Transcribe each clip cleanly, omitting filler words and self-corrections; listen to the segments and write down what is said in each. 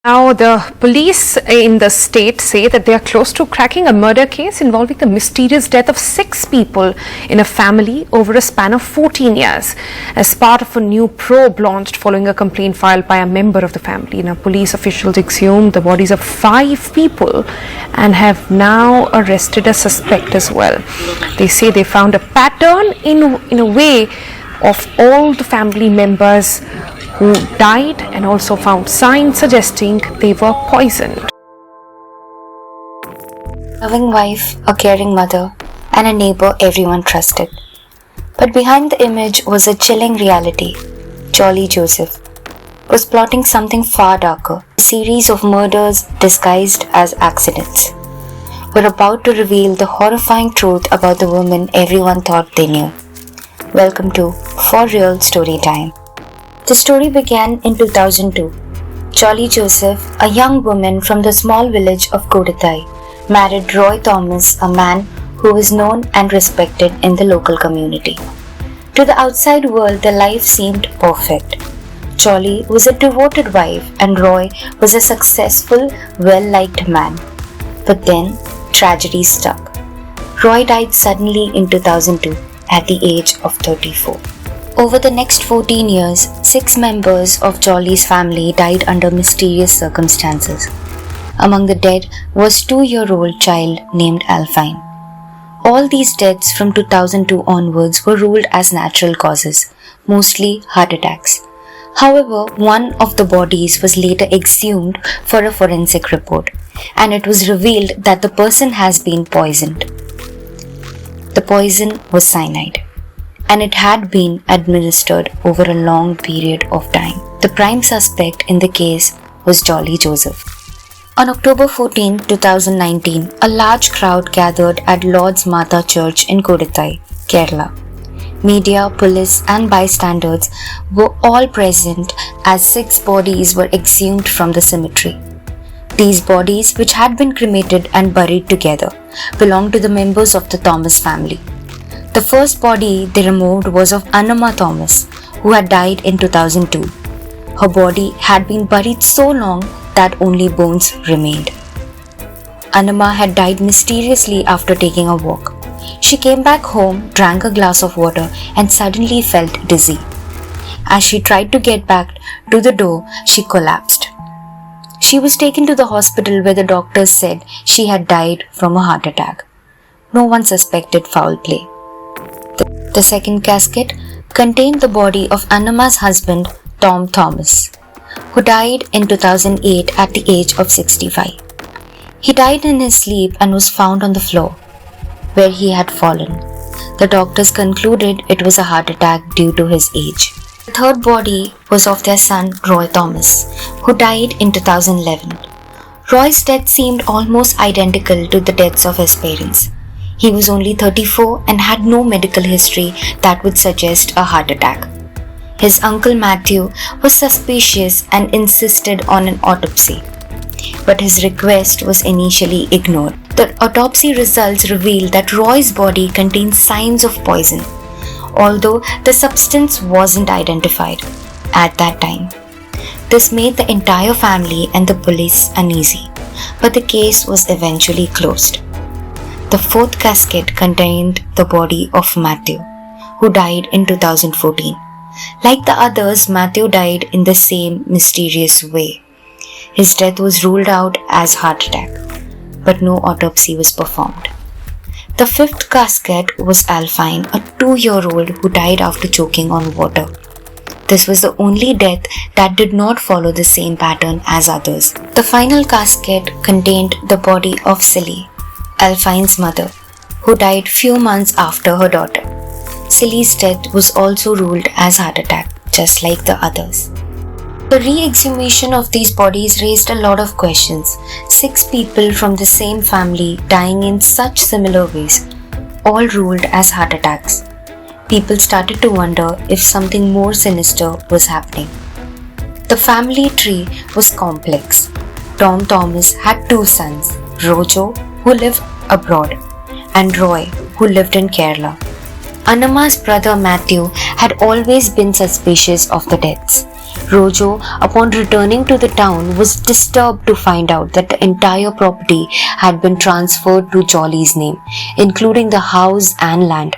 Now, the police in the state say that they are close to cracking a murder case involving the mysterious death of 6 people in a family over a span of 14 years. As part of a new probe launched following a complaint filed by a member of the family, now police officials exhumed the bodies of 5 people and have now arrested a suspect as well. They say they found a pattern in a way of all the family members who died and also found signs suggesting they were poisoned. A loving wife, a caring mother, and a neighbor everyone trusted. But behind the image was a chilling reality. Jolly Joseph was plotting something far darker, a series of murders disguised as accidents. We're about to reveal the horrifying truth about the woman everyone thought they knew. Welcome to For Real Story Time. The story began in 2002. Jolly Joseph, a young woman from the small village of Kodatai, married Roy Thomas, a man who was known and respected in the local community. To the outside world, their life seemed perfect. Jolly was a devoted wife and Roy was a successful, well-liked man. But then, tragedy struck. Roy died suddenly in 2002 at the age of 34. Over the next 14 years, 6 members of Jolly's family died under mysterious circumstances. Among the dead was 2-year-old child named Alpine. All these deaths from 2002 onwards were ruled as natural causes, mostly heart attacks. However, one of the bodies was later exhumed for a forensic report, and it was revealed that the person has been poisoned. The poison was cyanide, and it had been administered over a long period of time. The prime suspect in the case was Jolly Joseph. On October 14, 2019, a large crowd gathered at Lord's Mata Church in Kodatai, Kerala. Media, police and bystanders were all present as 6 bodies were exhumed from the cemetery. These bodies, which had been cremated and buried together, belonged to the members of the Thomas family. The first body they removed was of Annama Thomas, who had died in 2002. Her body had been buried so long that only bones remained. Annama had died mysteriously after taking a walk. She came back home, drank a glass of water, and suddenly felt dizzy. As she tried to get back to the door, she collapsed. She was taken to the hospital where the doctors said she had died from a heart attack. No one suspected foul play. The second casket contained the body of Annama's husband, Tom Thomas, who died in 2008 at the age of 65. He died in his sleep and was found on the floor, where he had fallen. The doctors concluded it was a heart attack due to his age. The third body was of their son, Roy Thomas, who died in 2011. Roy's death seemed almost identical to the deaths of his parents. He was only 34 and had no medical history that would suggest a heart attack. His uncle Matthew was suspicious and insisted on an autopsy, but his request was initially ignored. The autopsy results revealed that Roy's body contained signs of poison, although the substance wasn't identified at that time. This made the entire family and the police uneasy, but the case was eventually closed. The fourth casket contained the body of Matthew, who died in 2014. Like the others, Matthew died in the same mysterious way. His death was ruled out as heart attack, but no autopsy was performed. The fifth casket was Alpine, a 2-year-old who died after choking on water. This was the only death that did not follow the same pattern as others. The final casket contained the body of Silly, Alpine's mother, who died few months after her daughter. Silly's death was also ruled as heart attack, just like the others. The re-exhumation of these bodies raised a lot of questions. 6 people from the same family dying in such similar ways, all ruled as heart attacks. People started to wonder if something more sinister was happening. The family tree was complex. Tom Thomas had 2 sons, Rojo, who lived abroad, and Roy, who lived in Kerala. Annama's brother Matthew had always been suspicious of the deaths. Rojo, upon returning to the town, was disturbed to find out that the entire property had been transferred to Jolly's name, including the house and land.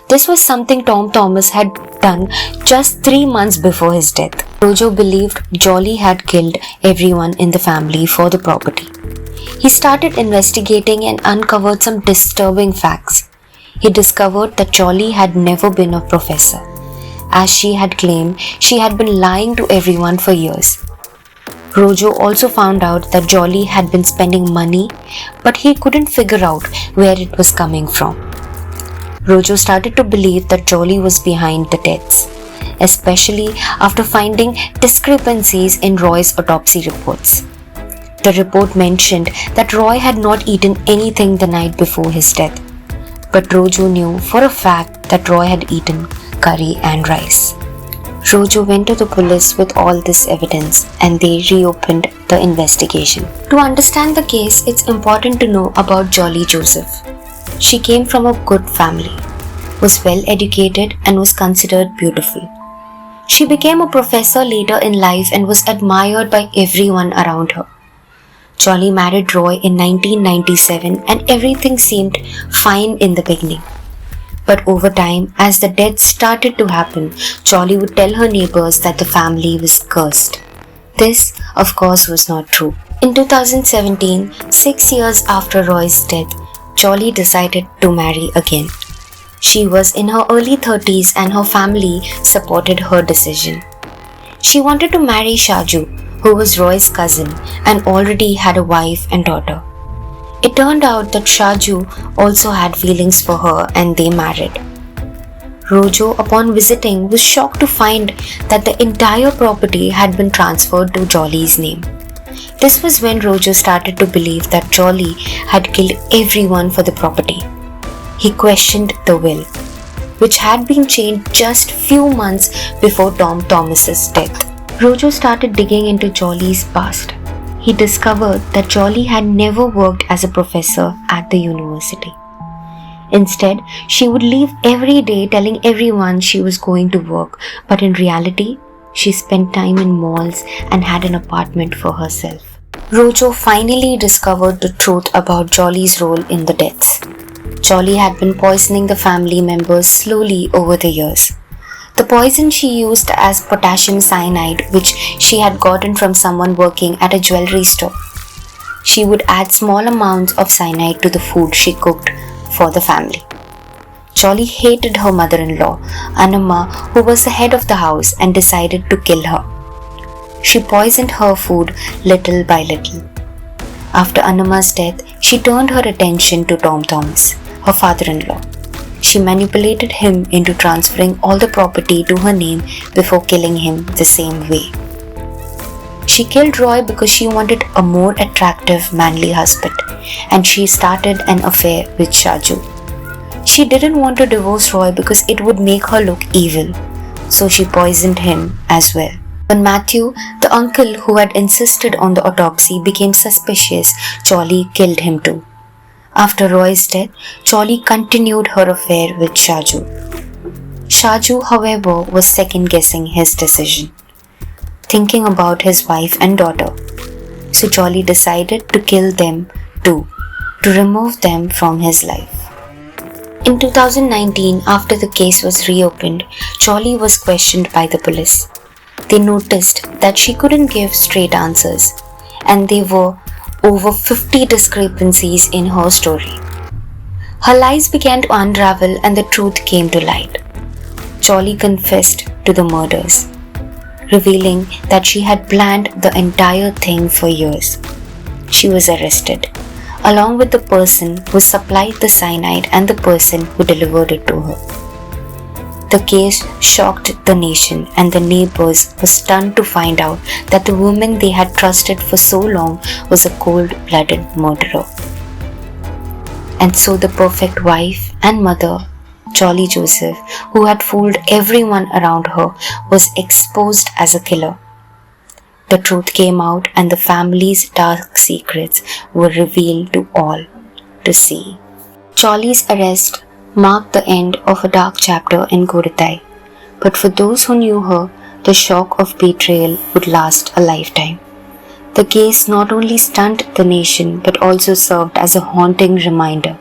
This was something Tom Thomas had done just 3 months before his death. Rojo believed Jolly had killed everyone in the family for the property. He started investigating and uncovered some disturbing facts. He discovered that Jolly had never been a professor. As she had claimed, she had been lying to everyone for years. Rojo also found out that Jolly had been spending money, but he couldn't figure out where it was coming from. Rojo started to believe that Jolly was behind the deaths, especially after finding discrepancies in Roy's autopsy reports. The report mentioned that Roy had not eaten anything the night before his death, but Rojo knew for a fact that Roy had eaten curry and rice. Rojo went to the police with all this evidence and they reopened the investigation. To understand the case, it's important to know about Jolly Joseph. She came from a good family, was well educated and was considered beautiful. She became a professor later in life and was admired by everyone around her. Jolly married Roy in 1997 and everything seemed fine in the beginning. But over time, as the deaths started to happen, Jolly would tell her neighbors that the family was cursed. This, of course, was not true. In 2017, 6 years after Roy's death, Jolly decided to marry again. She was in her early 30s and her family supported her decision. She wanted to marry Shaju, who was Roy's cousin and already had a wife and daughter. It turned out that Shaju also had feelings for her and they married. Rojo, upon visiting, was shocked to find that the entire property had been transferred to Jolly's name. This was when Rojo started to believe that Jolly had killed everyone for the property. He questioned the will, which had been changed just few months before Tom Thomas's death. Rojo started digging into Jolly's past. He discovered that Jolly had never worked as a professor at the university. Instead, she would leave every day telling everyone she was going to work, but in reality, she spent time in malls and had an apartment for herself. Rojo finally discovered the truth about Jolly's role in the deaths. Jolly had been poisoning the family members slowly over the years. The poison she used as potassium cyanide, which she had gotten from someone working at a jewelry store. She would add small amounts of cyanide to the food she cooked for the family. Jolly hated her mother-in-law, Anama, who was the head of the house, and decided to kill her. She poisoned her food little by little. After Anama's death, she turned her attention to Tom Thomas, her father-in-law. She manipulated him into transferring all the property to her name before killing him the same way. She killed Roy because she wanted a more attractive, manly husband, and she started an affair with Shaju. She didn't want to divorce Roy because it would make her look evil, so she poisoned him as well. When Matthew, the uncle who had insisted on the autopsy, became suspicious, Jolly killed him too. After Roy's death, Jolly continued her affair with Shaju. Shaju, however, was second-guessing his decision, thinking about his wife and daughter. So Jolly decided to kill them too, to remove them from his life. In 2019, after the case was reopened, Jolly was questioned by the police. They noticed that she couldn't give straight answers, and there were over 50 discrepancies in her story. Her lies began to unravel and the truth came to light. Jolly confessed to the murders, revealing that she had planned the entire thing for years. She was arrested, along with the person who supplied the cyanide and the person who delivered it to her. The case shocked the nation and the neighbors were stunned to find out that the woman they had trusted for so long was a cold-blooded murderer. And so the perfect wife and mother, Jolly Joseph, who had fooled everyone around her, was exposed as a killer. The truth came out and the family's dark secrets were revealed to all to see. Jolly's arrest marked the end of a dark chapter in Kodatai, but for those who knew her, the shock of betrayal would last a lifetime. The case not only stunned the nation but also served as a haunting reminder.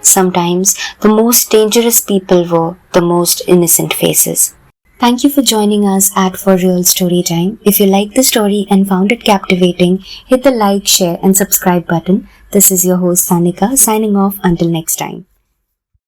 Sometimes the most dangerous people were the most innocent faces. Thank you for joining us at For Real Storytime. If you liked the story and found it captivating, hit the like, share and subscribe button. This is your host Sanika signing off until next time.